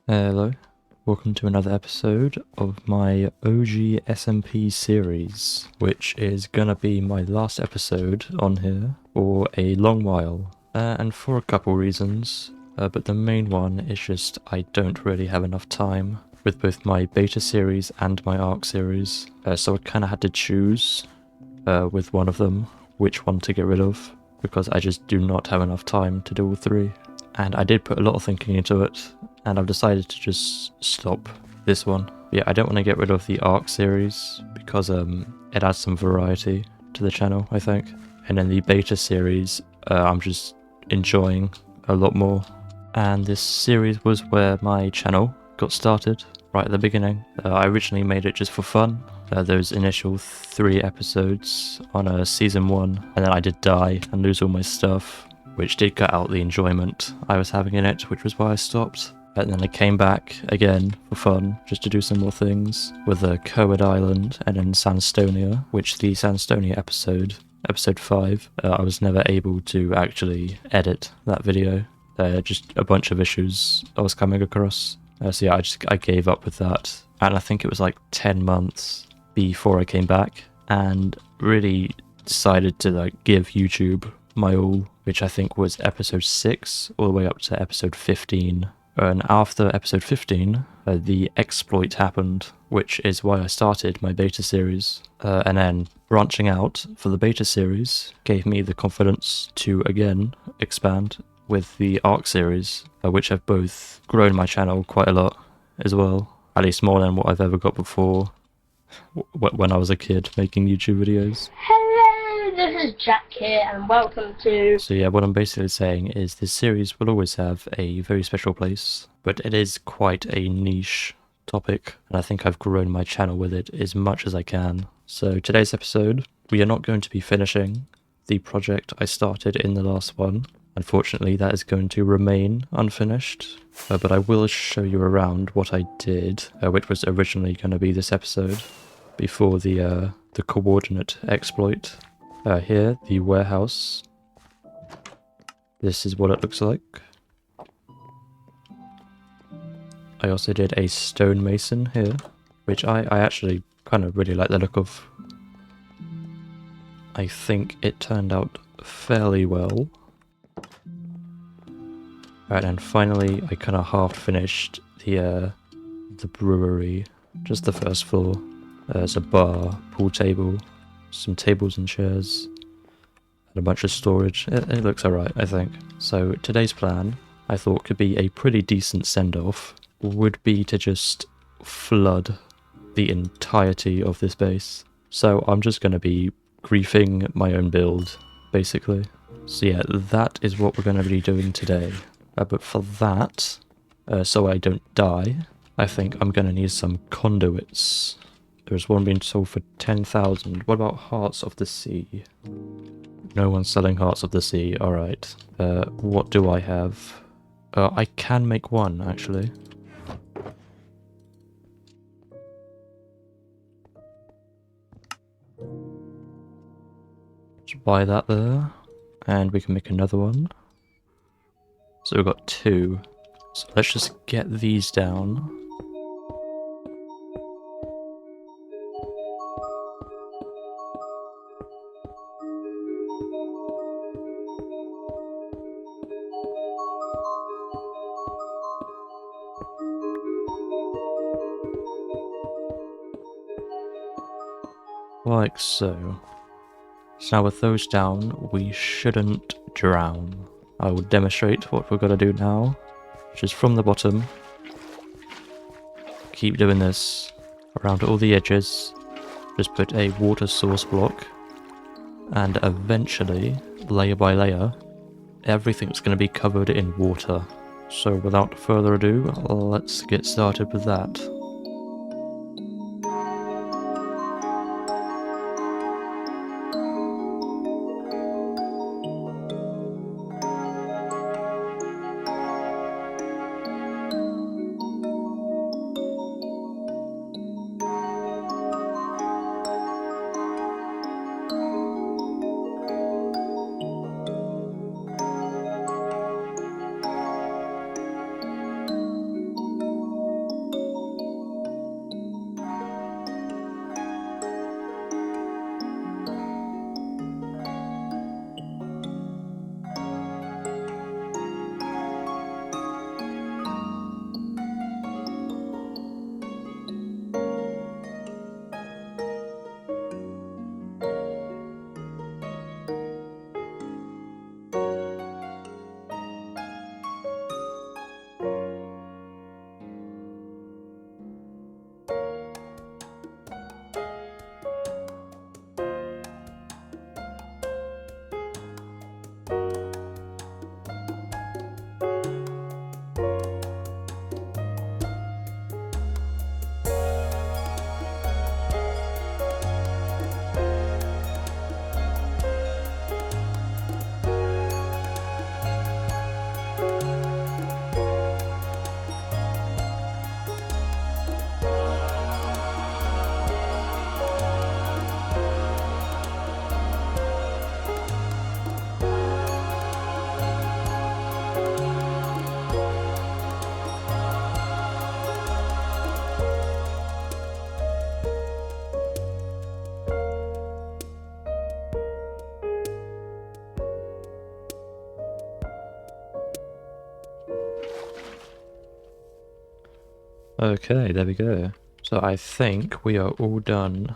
Hello, welcome to another episode of my OG SMP series, which is gonna be my last episode on here for a long while, and for a couple reasons, but the main one is just I don't really have enough time with both my beta series and my ARC series, so I kind of had to choose with one of them which one to get rid of, because I just do not have enough time to do all three. And I did put a lot of thinking into it, and I've decided to just stop this one. Yeah, I don't want to get rid of the ARC series because it adds some variety to the channel, I think. And then the beta series, I'm just enjoying a lot more. And this series was where my channel got started, right at the beginning. I originally made it just for fun. Those initial 3 episodes on season 1, and then I did die and lose all my stuff, which did cut out the enjoyment I was having in it, which was why I stopped. And then I came back again for fun, just to do some more things, with Kerwood Island and then Sandstonia, which the Sandstonia episode 5, I was never able to actually edit that video. Just a bunch of issues I was coming across. So yeah, I gave up with that. And I think it was like 10 months before I came back and really decided to give YouTube my all, which I think was episode 6 all the way up to episode 15. And after episode 15, the exploit happened, which is why I started my beta series. And then branching out for the beta series gave me the confidence to again expand with the ARC series, which have both grown my channel quite a lot as well, at least more than what I've ever got before when I was a kid making YouTube videos. Hello, this is Jack here, and welcome to... So yeah, what I'm basically saying is this series will always have a very special place, but it is quite a niche topic, and I think I've grown my channel with it as much as I can. So today's episode, we are not going to be finishing the project I started in the last one. Unfortunately, that is going to remain unfinished, but I will show you around what I did, which was originally going to be this episode, before the coordinate exploit. Here, the warehouse. This is what it looks like. I also did a stonemason here, which I actually kind of really like the look of. I think it turned out fairly well. Right, and finally I kind of half finished the brewery, just the first floor. There's a bar, pool table, some tables and chairs, and a bunch of storage. It looks alright, I think. So today's plan, I thought could be a pretty decent send-off, would be to just flood the entirety of this base. So I'm just going to be griefing my own build, basically. So yeah, that is what we're going to be doing today. But for that, so I don't die, I think I'm going to need some conduits. There's one being sold for 10,000. What about Hearts of the Sea? No one's selling Hearts of the Sea. Alright. What do I have? I can make one, actually. Just buy that there. And we can make another one. So we've got 2. So let's just get these down. Like so. So now with those down, we shouldn't drown. I will demonstrate what we're going to do now, which is from the bottom. Keep doing this around all the edges. Just put a water source block, and eventually, layer by layer, everything's going to be covered in water. So without further ado, let's get started with that. Okay, there we go. So I think we are all done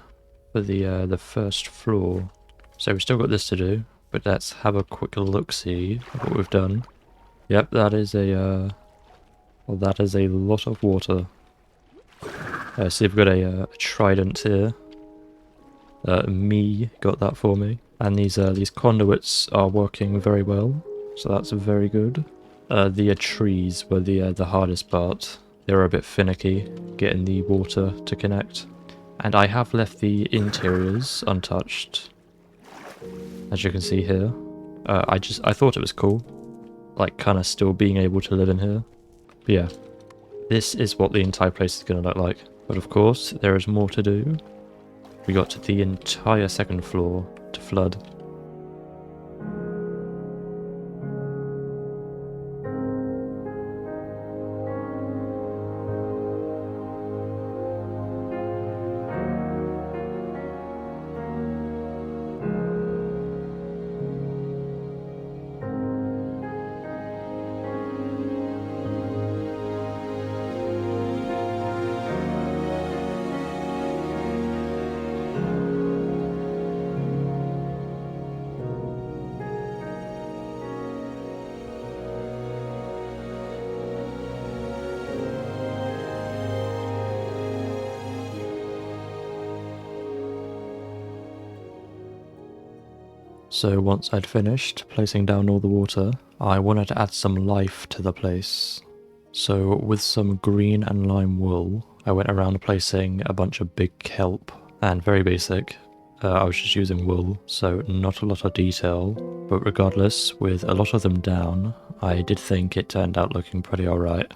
for the first floor. So we've still got this to do, but let's have a quick look-see at what we've done. Yep, that is well, that is a lot of water. So we've got a trident here. Me got that for me, and these conduits are working very well, so that's very good. The trees were the hardest part. They were a bit finicky getting the water to connect, and I have left the interiors untouched, as you can see here. I thought it was cool, like kind of still being able to live in here. But yeah, this is what the entire place is going to look like. But of course, there is more to do. We got the entire second floor to flood. So once I'd finished placing down all the water, I wanted to add some life to the place. So with some green and lime wool, I went around placing a bunch of big kelp, and very basic. I was just using wool, so not a lot of detail, but regardless, with a lot of them down, I did think it turned out looking pretty alright.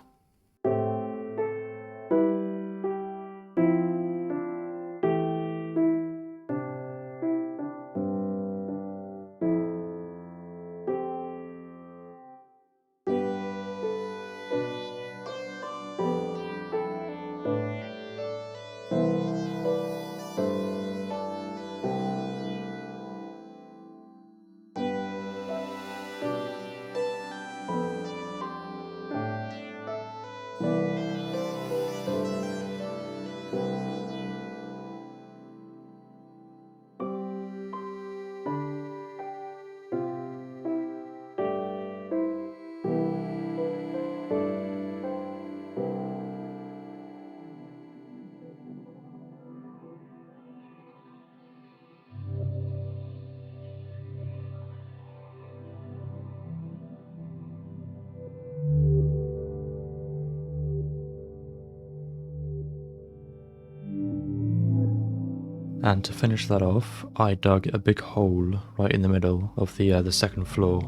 And to finish that off, I dug a big hole right in the middle of the second floor,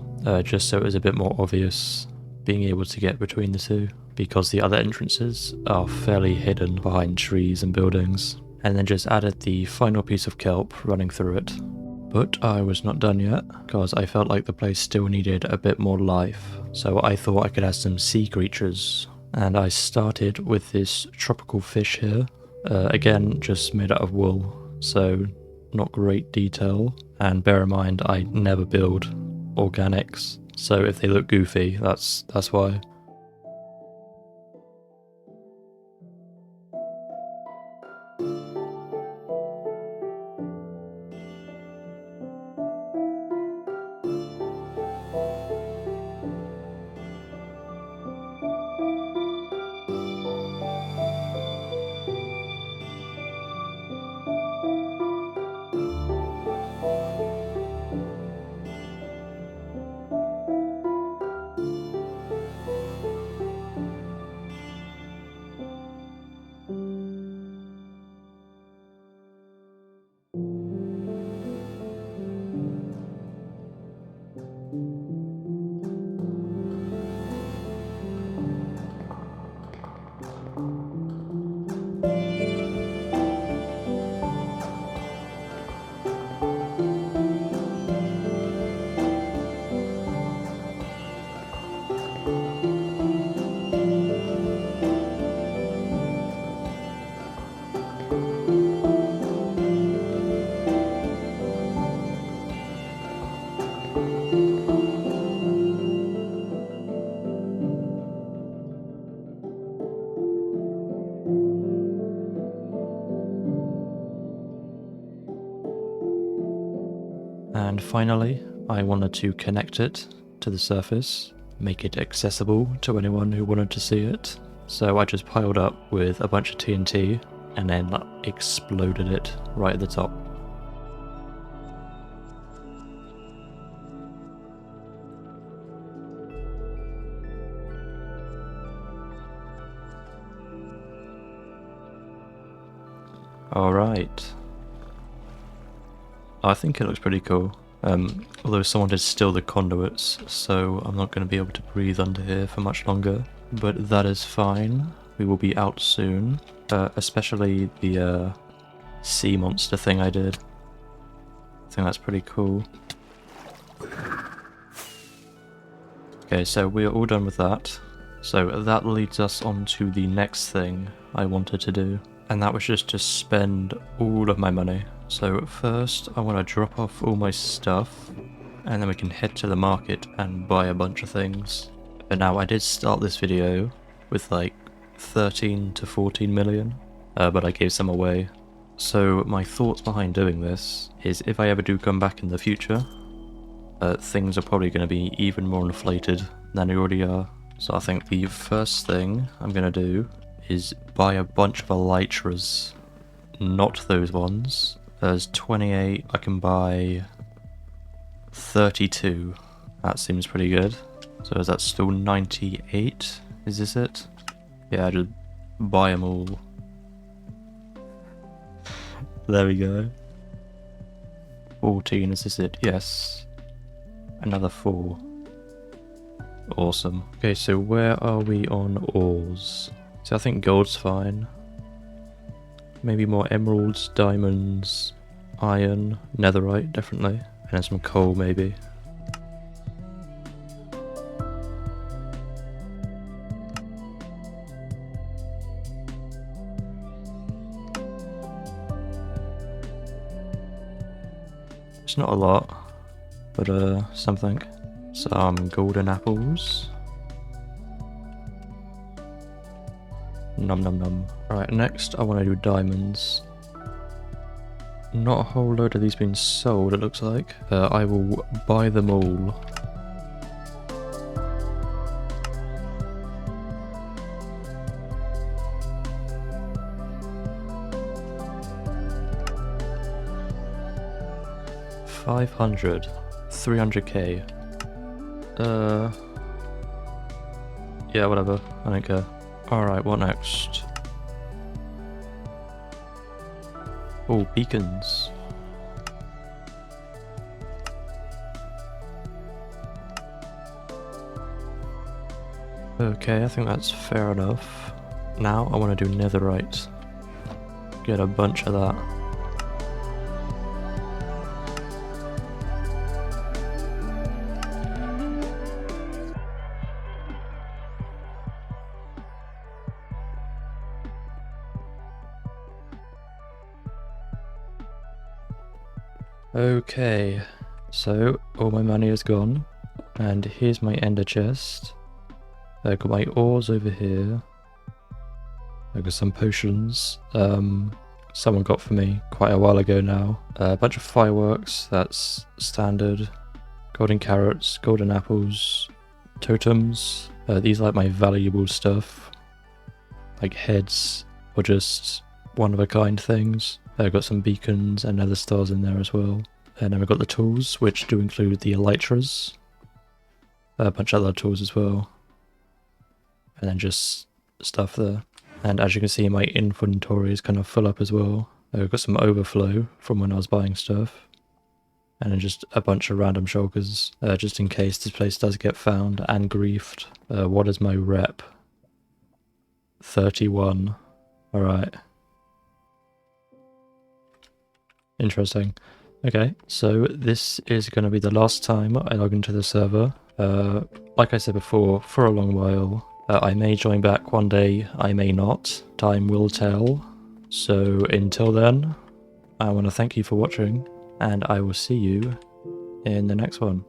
just so it was a bit more obvious being able to get between the two, because the other entrances are fairly hidden behind trees and buildings. And then just added the final piece of kelp running through it. But I was not done yet, because I felt like the place still needed a bit more life, so I thought I could add some sea creatures. And I started with this tropical fish here, again just made out of wool, so not great detail, and bear in mind I never build organics, so if they look goofy, that's why. And finally, I wanted to connect it to the surface, make it accessible to anyone who wanted to see it. So I just piled up with a bunch of TNT and then exploded it right at the top. Alright. I think it looks pretty cool. Although someone did steal the conduits, so I'm not going to be able to breathe under here for much longer. But that is fine. We will be out soon. Especially the sea monster thing I did. I think that's pretty cool. Okay, so we're all done with that. So that leads us on to the next thing I wanted to do. And that was just to spend all of my money. So first I want to drop off all my stuff, and then we can head to the market and buy a bunch of things. But now I did start this video with like 13 to 14 million, but I gave some away. So my thoughts behind doing this is if I ever do come back in the future, things are probably going to be even more inflated than they already are. So I think the first thing I'm going to do is buy a bunch of elytras. Not those ones. There's 28, I can buy 32. That seems pretty good. So is that still 98? Is this it? Yeah, just buy them all. There we go. 14, is this it? Yes. Another 4. Awesome. Okay, so where are we on ores? So I think gold's fine. Maybe more emeralds, diamonds, iron, netherite, definitely. And then some coal, maybe. It's not a lot, but something. Some golden apples. Num num num. Alright, next I want to do diamonds. Not a whole load of these being sold, it looks like. I will buy them all. $500. 300k. Yeah, whatever. I don't care. Alright, what next? Oh, beacons. Okay, I think that's fair enough. Now I want to do netherite. Get a bunch of that. Okay, so all my money is gone, and here's my ender chest. I've got my ores over here. I've got some potions, someone got for me quite a while ago now. A bunch of fireworks, that's standard. Golden carrots, golden apples, totems. These are like my valuable stuff, like heads or just one-of-a-kind things. I've got some beacons and nether stars in there as well. And then we've got the tools, which do include the elytras. A bunch of other tools as well. And then just stuff there. And as you can see, my inventory is kind of full up as well. I've got some overflow from when I was buying stuff. And then just a bunch of random shulkers, just in case this place does get found and griefed. What is my rep? 31. Alright. Interesting. Okay, so this is going to be the last time I log into the server. Like I said before, for a long while. I may join back one day, I may not. Time will tell. So until then, I want to thank you for watching, and I will see you in the next one.